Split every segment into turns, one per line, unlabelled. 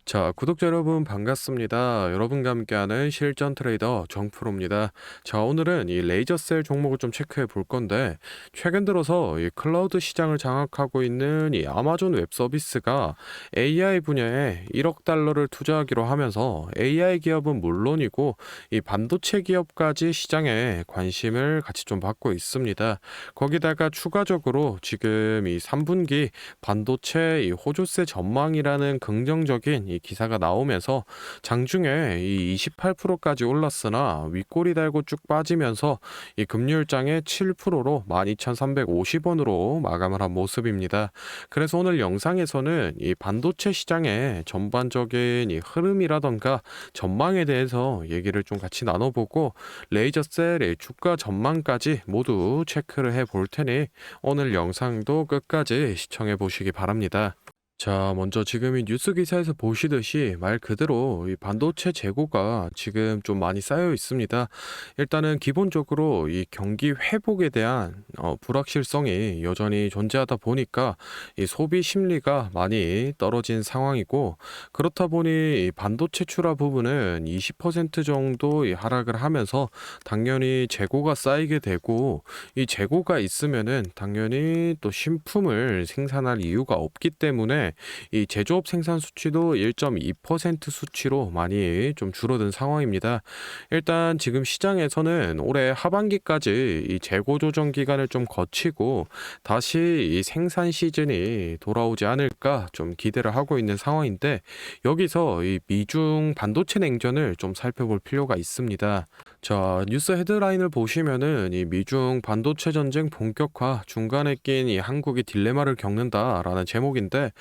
자, 구독자 여러분 반갑습니다. 여러분과 함께하는 실전 트레이더 정프로입니다. 자, 오늘은 이 레이저셀 종목을 좀 체크해 볼 건데, 최근 들어서 이 클라우드 시장을 장악하고 있는 이 아마존 웹 서비스가 AI 분야에 1억 달러를 투자하기로 하면서 AI 기업은 물론이고 이 반도체 기업까지 시장에 관심을 같이 좀 받고 있습니다. 거기다가 추가적으로 지금 이 3분기 반도체 이 호조세 전망이라는 긍정적인 이 기사가 나오면서 장중에 이 28%까지 올랐으나 윗꼬리 달고 쭉 빠지면서 이 금요일장에 7%로 12,350원으로 마감을 한 모습입니다. 그래서 오늘 영상에서는 이 반도체 시장의 전반적인 이 흐름이라던가 전망에 대해서 얘기를 좀 같이 나눠보고 레이저셀의 주가 전망까지 모두 체크를 해 볼 테니 오늘 영상도 끝까지 시청해 보시기 바랍니다. 자, 먼저 지금 이 뉴스 기사에서 보시듯이 말 그대로 이 반도체 재고가 지금 좀 많이 쌓여 있습니다. 일단은 기본적으로 이 경기 회복에 대한 불확실성이 여전히 존재하다 보니까 이 소비 심리가 많이 떨어진 상황이고, 그렇다 보니 이 반도체 출하 부분은 20% 정도 이 하락을 하면서 당연히 재고가 쌓이게 되고, 이 재고가 있으면은 당연히 또 신품을 생산할 이유가 없기 때문에 이 제조업 생산 수치도 1.2% 수치로 많이 좀 줄어든 상황입니다. 일단 지금 시장에서는 올해 하반기까지 이 재고 조정 기간을 좀 거치고 다시 이 생산 시즌이 돌아오지 않을까 좀 기대를 하고 있는 상황인데, 여기서 이 미중 반도체 냉전을 좀 살펴볼 필요가 있습니다. 자, 뉴스 헤드라인을 보시면은 이 미중 반도체 전쟁 본격화, 중간에 낀 이 한국이 딜레마를 겪는다라는 제목인데,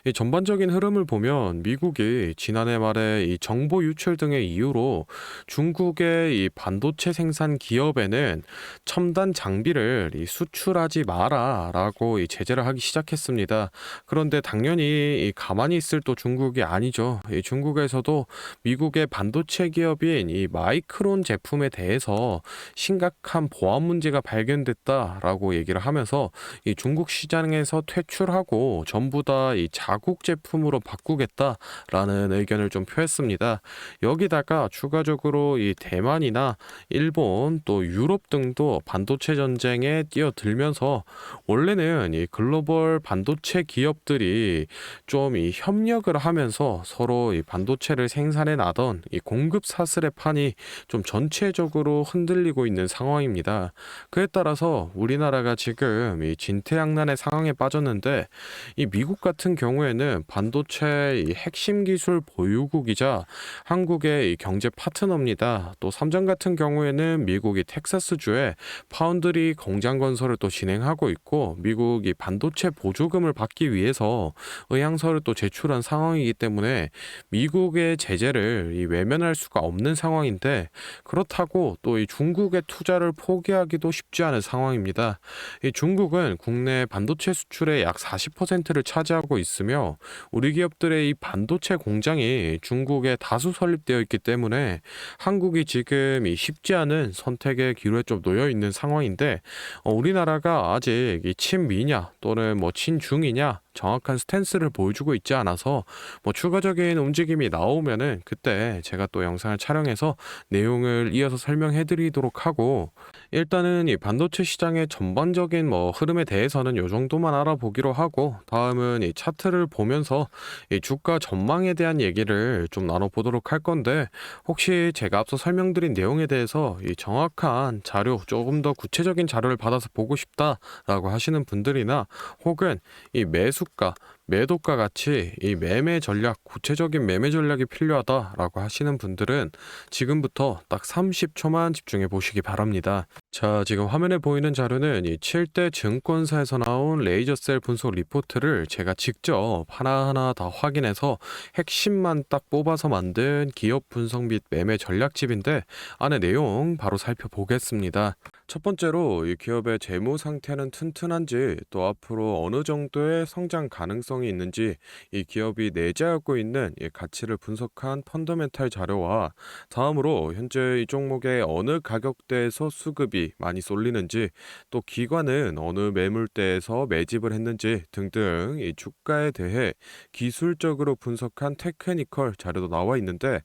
이 전반적인 흐름을 보면 미국이 지난해 말에 이 정보 유출 등의 이유로 중국의 이 반도체 생산 기업에는 첨단 장비를 이 수출하지 마라라고 이 제재를 하기 시작했습니다. 그런데 당연히 이 가만히 있을 또 중국이 아니죠. 이 중국에서도 미국의 반도체 기업인 이 마이크론 제품에 대해서 심각한 보안 문제가 발견됐다라고 얘기를 하면서 이 중국 시장에서 퇴출하고 전부 다 이 자국 제품으로 바꾸겠다라는 의견을 좀 표했습니다. 여기다가 추가적으로 이 대만이나 일본 또 유럽 등도 반도체 전쟁에 뛰어들면서 원래는 이 글로벌 반도체 기업들이 좀 이 협력을 하면서 서로 이 반도체를 생산해 나던 이 공급 사슬의 판이 좀 전체적으로 흔들리고 있는 상황입니다. 그에 따라서 우리나라가 지금 이 진퇴양난의 상황에 빠졌는데, 이 미국 같은 경우에는 반도체 이 핵심 기술 보유국이자 한국의 이 경제 파트너입니다. 또 삼성 같은 경우에는 미국이 텍사스주에 파운드리 공장 건설을 또 진행하고 있고, 미국이 반도체 보조금을 받기 위해서 의향서를 또 제출한 상황이기 때문에 미국의 제재를 이 외면할 수가 없는 상황인데, 그렇다고 또 이 중국의 투자를 포기하기도 쉽지 않은 상황입니다. 이 중국은 국내 반도체 수출의 약 40%를 차지하고 있으며 우리 기업들의 이 반도체 공장이 중국에 다수 설립되어 있기 때문에 한국이 지금 이 쉽지 않은 선택의 기로에 좀 놓여 있는 상황인데, 우리나라가 아직 이 친미냐 또는 뭐 친중이냐 정확한 스탠스를 보여주고 있지 않아서 뭐 추가적인 움직임이 나오면은 그때 제가 또 영상을 촬영해서 내용을 이어서 설명해 드리도록 하고, 일단은 이 반도체 시장의 전반적인 뭐 흐름에 대해서는 요 정도만 알아보기로 하고, 다음은 이 차트를 보면서 이 주가 전망에 대한 얘기를 좀 나눠보도록 할 건데, 혹시 제가 앞서 설명드린 내용에 대해서 이 정확한 자료, 조금 더 구체적인 자료를 받아서 보고 싶다라고 하시는 분들이나, 혹은 이 매수가, 매도가 같이 이 매매 전략, 구체적인 매매 전략이 필요하다라고 하시는 분들은 지금부터 딱 30초만 집중해 보시기 바랍니다. 자, 지금 화면에 보이는 자료는 이 7대 증권사에서 나온 레이저셀 분석 리포트를 제가 직접 하나하나 다 확인해서 핵심만 딱 뽑아서 만든 기업 분석 및 매매 전략집인데, 안에 내용 바로 살펴보겠습니다. 첫 번째로 이 기업의 재무 상태는 튼튼한지, 또 앞으로 어느 정도의 성장 가능성이 가능성이 있는지 이 기업이 내재하고 있는 이 가치를 분석한 펀더멘탈 자료와 다음으로 현재 이 종목의 어느 가격대에서 수급이 많이 쏠리는지 또 기관은 어느 매물대에서 매집을 했는지 등등 이 주가에 대해 기술적으로 분석한 테크니컬 자료도 나와 있는데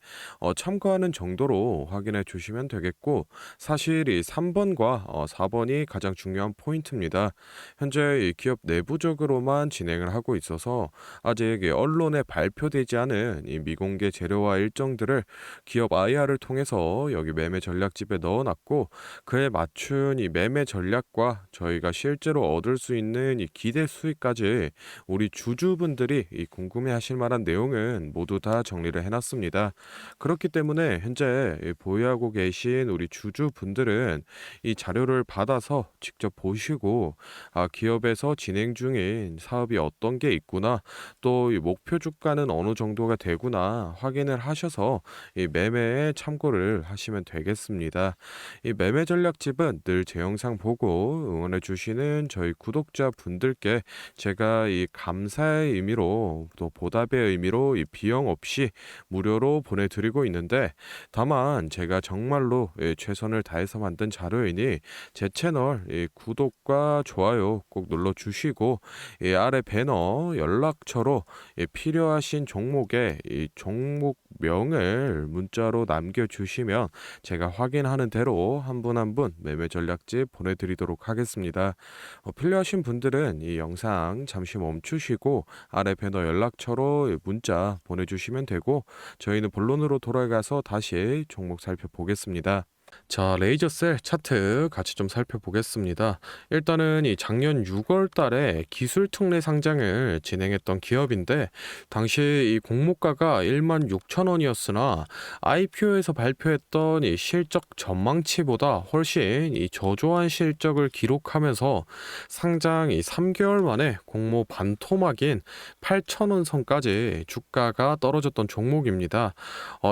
참고하는 정도로 확인해 주시면 되겠고 사실 이 3번과 4번이 가장 중요한 포인트입니다. 현재 이 기업 내부적으로만 진행을 하고 있어서 아직 이 언론에 발표되지 않은 이 미공개 재료와 일정들을 기업 IR을 통해서 여기 매매 전략집에 넣어놨고 그에 맞춘 이 매매 전략과 저희가 실제로 얻을 수 있는 이 기대 수익까지 우리 주주분들이 이 궁금해하실 만한 내용은 모두 다 정리를 해놨습니다. 그렇기 때문에 현재 이 보유하고 계신 우리 주주분들은 이 자료를 받아서 직접 보시고 기업에서 진행 중인 사업이 어떤 게 있구나 또 이 목표 주가는 어느 정도가 되구나 확인을 하셔서 이 매매에 참고를 하시면 되겠습니다. 이 매매 전략집은 늘 제 영상 보고 응원해 주시는 저희 구독자 분들께 제가 이 감사의 의미로 또 보답의 의미로 이 비용 없이 무료로 보내드리고 있는데 다만 제가 정말로 최선을 다해서 만든 자료이니 제 채널 구독과 좋아요 꼭 눌러주시고 아래 배너 연락처로 필요하신 종목의 종목명을 문자로 남겨주시면 제가 확인하는 대로 한 분 한 분 매매 전략집 보내드리도록 하겠습니다. 필요하신 분들은 이 영상 잠시 멈추시고 아래 배너 연락처로 문자 보내주시면 되고 저희는 본론으로 돌아가서 다시 종목 살펴보겠습니다. 자, 레이저셀 차트 같이 좀 살펴보겠습니다. 일단은 이 작년 6월 달에 기술 특례 상장을 진행했던 기업인데 당시 이 공모가가 16,000원이었으나 IPO에서 발표했던 이 실적 전망치보다 훨씬 이 저조한 실적을 기록하면서 상장 이 3개월 만에 공모 반토막인 8,000원 선까지 주가가 떨어졌던 종목입니다.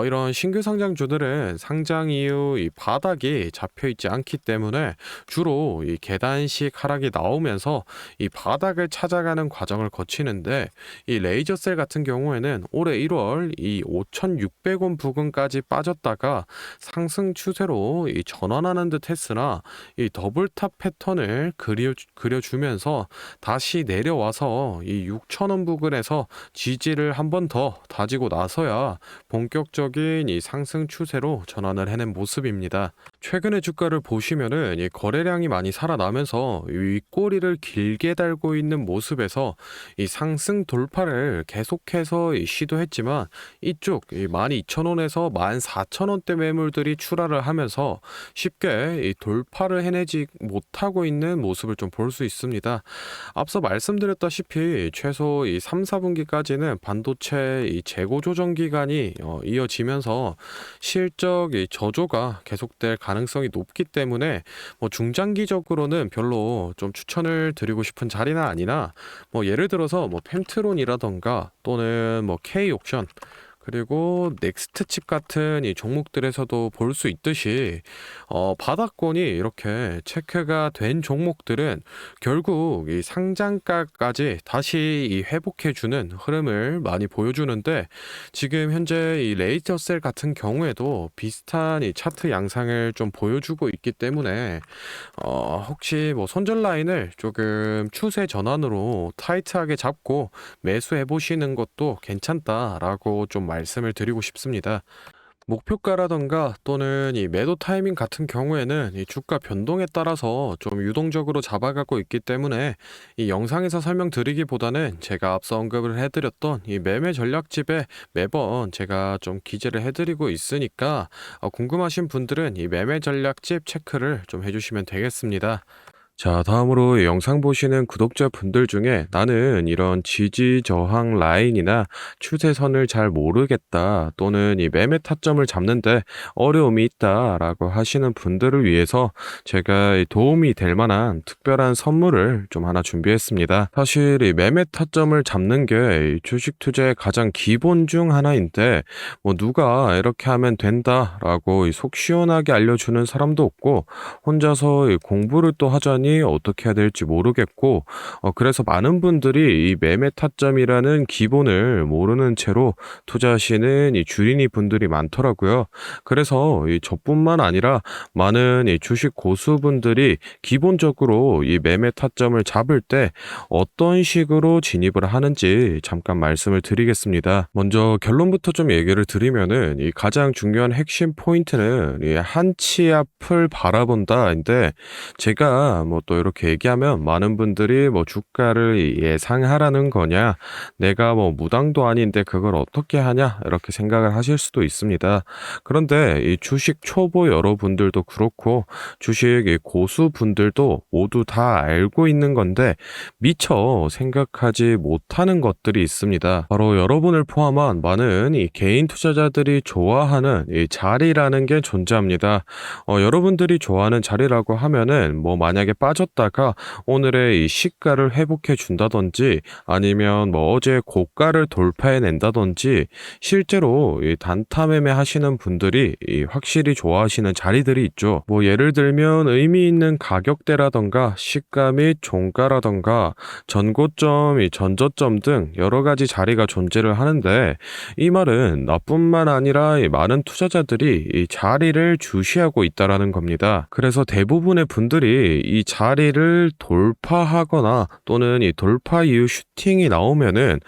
이런 신규 상장주들은 상장 이후 이 바닥이 잡혀 있지 않기 때문에 주로 이 계단식 하락이 나오면서 이 바닥을 찾아가는 과정을 거치는데 이 레이저셀 같은 경우에는 올해 1월 이 5,600원 부근까지 빠졌다가 상승 추세로 이 전환하는 듯 했으나 이 더블탑 패턴을 그려주면서 다시 내려와서 이 6,000원 부근에서 지지를 한 번 더 다지고 나서야 본격적인 이 상승 추세로 전환을 해낸 모습입니다. 최근의 주가를 보시면은 이 거래량이 많이 살아나면서 윗꼬리를 길게 달고 있는 모습에서 이 상승 돌파를 계속해서 시도했지만 이쪽 12,000원에서 14,000원대 매물들이 출하를 하면서 쉽게 이 돌파를 해내지 못하고 있는 모습을 좀 볼 수 있습니다. 앞서 말씀드렸다시피 최소 이 3, 4분기까지는 반도체 이 재고 조정 기간이 이어지면서 실적 이 저조가 계속될 가능성이 높기 때문에 중장기적으로는 별로 좀 추천을 드리고 싶은 자리는 아니나 예를 들어서 펜트론이라던가 또는 K옵션 그리고 넥스트칩 같은 이 종목들에서도 볼 수 있듯이 바닥권이 이렇게 체크가 된 종목들은 결국 이 상장가까지 다시 이 회복해주는 흐름을 많이 보여주는데 지금 현재 이 레이저셀 같은 경우에도 비슷한 이 차트 양상을 좀 보여주고 있기 때문에 혹시 손절 라인을 조금 추세 전환으로 타이트하게 잡고 매수해 보시는 것도 괜찮다라고 좀 말씀을 드리고 싶습니다. 목표가라던가 또는 이 매도 타이밍 같은 경우에는 이 주가 변동에 따라서 좀 유동적으로 잡아가고 있기 때문에 이 영상에서 설명드리기보다는 제가 앞서 언급을 해드렸던 이 매매 전략집에 매번 제가 좀 기재를 해드리고 있으니까 궁금하신 분들은 이 매매 전략집 체크를 좀 해주시면 되겠습니다. 자, 다음으로 이 영상 보시는 구독자분들 중에 나는 이런 지지 저항 라인이나 추세선을 잘 모르겠다 또는 이 매매 타점을 잡는데 어려움이 있다라고 하시는 분들을 위해서 제가 이 도움이 될 만한 특별한 선물을 좀 하나 준비했습니다. 사실 이 매매 타점을 잡는 게 이 주식 투자의 가장 기본 중 하나인데 누가 이렇게 하면 된다라고 속 시원하게 알려주는 사람도 없고 혼자서 이 공부를 또 하자니 보니 어떻게 해야 될지 모르겠고, 그래서 많은 분들이 이 매매 타점이라는 기본을 모르는 채로 투자하시는 이 주린이 분들이 많더라고요. 그래서 이 저뿐만 아니라 많은 이 주식 고수분들이 기본적으로 이 매매 타점을 잡을 때 어떤 식으로 진입을 하는지 잠깐 말씀을 드리겠습니다. 먼저 결론부터 좀 얘기를 드리면은 이 가장 중요한 핵심 포인트는 이 한 치 앞을 바라본다인데, 제가 뭐 또 이렇게 얘기하면 많은 분들이 뭐 주가를 예상하라는 거냐, 내가 뭐 무당도 아닌데 그걸 어떻게 하냐 이렇게 생각을 하실 수도 있습니다. 그런데 이 주식 초보 여러분들도 그렇고 주식 이 고수분들도 모두 다 알고 있는 건데 미처 생각하지 못하는 것들이 있습니다. 바로 여러분을 포함한 많은 이 개인 투자자들이 좋아하는 이 자리라는 게 존재합니다. 여러분들이 좋아하는 자리라고 하면은 뭐 만약에 빠졌다가 오늘의 이 시가를 회복해 준다든지, 아니면 뭐 어제 고가를 돌파해 낸다든지, 실제로 이 단타 매매 하시는 분들이 이 확실히 좋아하시는 자리들이 있죠. 뭐 예를 들면 의미 있는 가격대라던가 시가 및 종가라던가 전고점, 이 전저점 등 여러 가지 자리가 존재를 하는데, 이 말은 나뿐만 아니라 이 많은 투자자들이 이 자리를 주시하고 있다라는 겁니다. 그래서 대부분의 분들이 이 자리를 돌파하거나 또는 이 돌파 이후 슈팅이 나오면은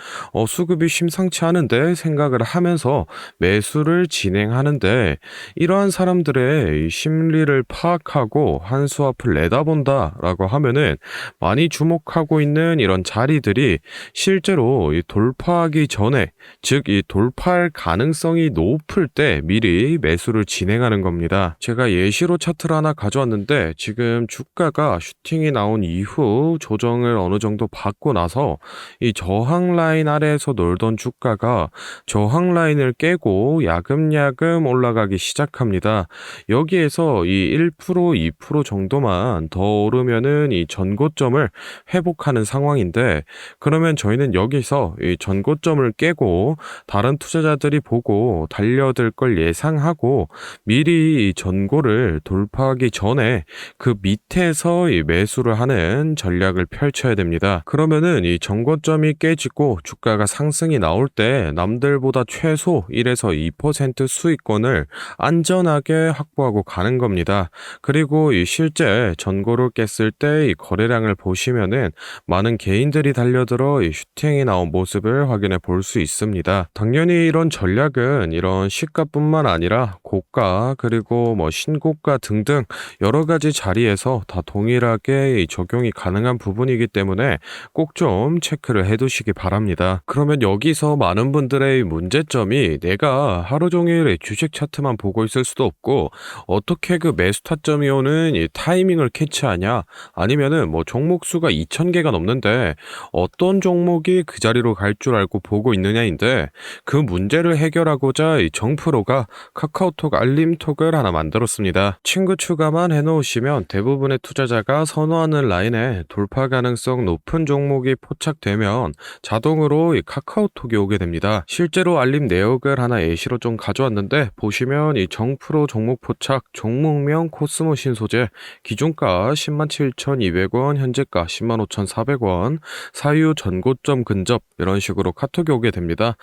수급이 심상치 않은데 생각을 하면서 매수를 진행하는데, 이러한 사람들의 이 심리를 파악하고 한 수 앞을 내다본다라고 하면은 많이 주목하고 있는 이런 자리들이 실제로 이 돌파하기 전에, 즉 이 돌파할 가능성이 높을 때 미리 매수를 진행하는 겁니다. 제가 예시로 차트를 하나 가져왔는데, 지금 주가가 슈팅이 나온 이후 조정을 어느 정도 받고 나서 이 저항 라인 아래에서 놀던 주가가 저항 라인을 깨고 야금야금 올라가기 시작합니다. 여기에서 이 1%, 2% 정도만 더 오르면은 이 전고점을 회복하는 상황인데, 그러면 저희는 여기서 이 전고점을 깨고 다른 투자자들이 보고 달려들 걸 예상하고 미리 이 전고를 돌파하기 전에 그 밑에서 이 매수를 하는 전략을 펼쳐야 됩니다. 그러면은 이 전고점이 깨지고 주가가 상승이 나올 때 남들보다 최소 1에서 2% 수익권을 안전하게 확보하고 가는 겁니다. 그리고 이 실제 전고를 깼을 때 이 거래량을 보시면은 많은 개인들이 달려들어 이 슈팅이 나온 모습을 확인해 볼 수 있습니다. 당연히 이런 전략은 이런 시가뿐만 아니라 고가 그리고 뭐 신고가 등등 여러 가지 자리에서 다 동일하게 이 적용이 가능한 부분이기 때문에 꼭 좀 체크를 해 두시기 바랍니다. 그러면 여기서 많은 분들의 문제점이, 내가 하루 종일 이 주식 차트만 보고 있을 수도 없고 어떻게 그 매수 타점이 오는 이 타이밍을 캐치하냐, 아니면은 뭐 종목 수가 2,000개가 넘는데 어떤 종목이 그 자리로 갈 줄 알고 보고 있느냐인데, 그 문제를 해결하고자 이 정프로가 카카오톡 알림톡을 하나 만들었습니다. 친구 추가만 해놓으시면 대부분의 투자자가 선호하는 라인에 돌파 가능성 높은 종목이 포착되면 자동으로 이 카카오톡이 오게 됩니다. 실제로 알림 내역을 하나 예시로 좀 가져왔는데, 보시면 이 정프로 종목 포착, 종목명 코스모 신소재, 기준가 107,200원, 현재가 105,400원, 사유 전고점 근접, 이런 식으로 카톡이 오게 됩니다.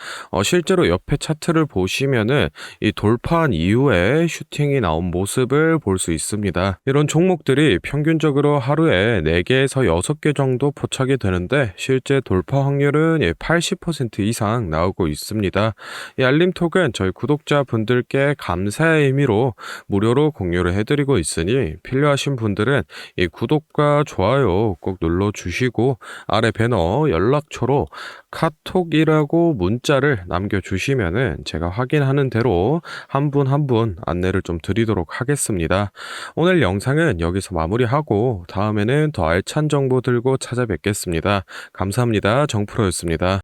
실제로 옆에 차트를 보시면은 이 돌파한 이후에 슈팅이 나온 모습을 볼 수 있습니다. 이런 종목들이 평균적으로 하루에 4개에서 6개 정도 포착이 되는데, 실제 돌파 확률은 80% 이상 나오고 있습니다. 이 알림톡은 저희 구독자분들께 감사의 의미로 무료로 공유를 해드리고 있으니, 필요하신 분들은 이 구독과 좋아요 꼭 눌러주시고 아래 배너 연락처로 카톡이라고 문자를 남겨주시면은 제가 확인하는 대로 한 분 한 분 안내를 좀 드리도록 하겠습니다. 오늘 영상은 여기서 마무리하고 다음에는 더 알찬 정보 들고 찾아뵙겠습니다. 감사합니다. 정프로였습니다.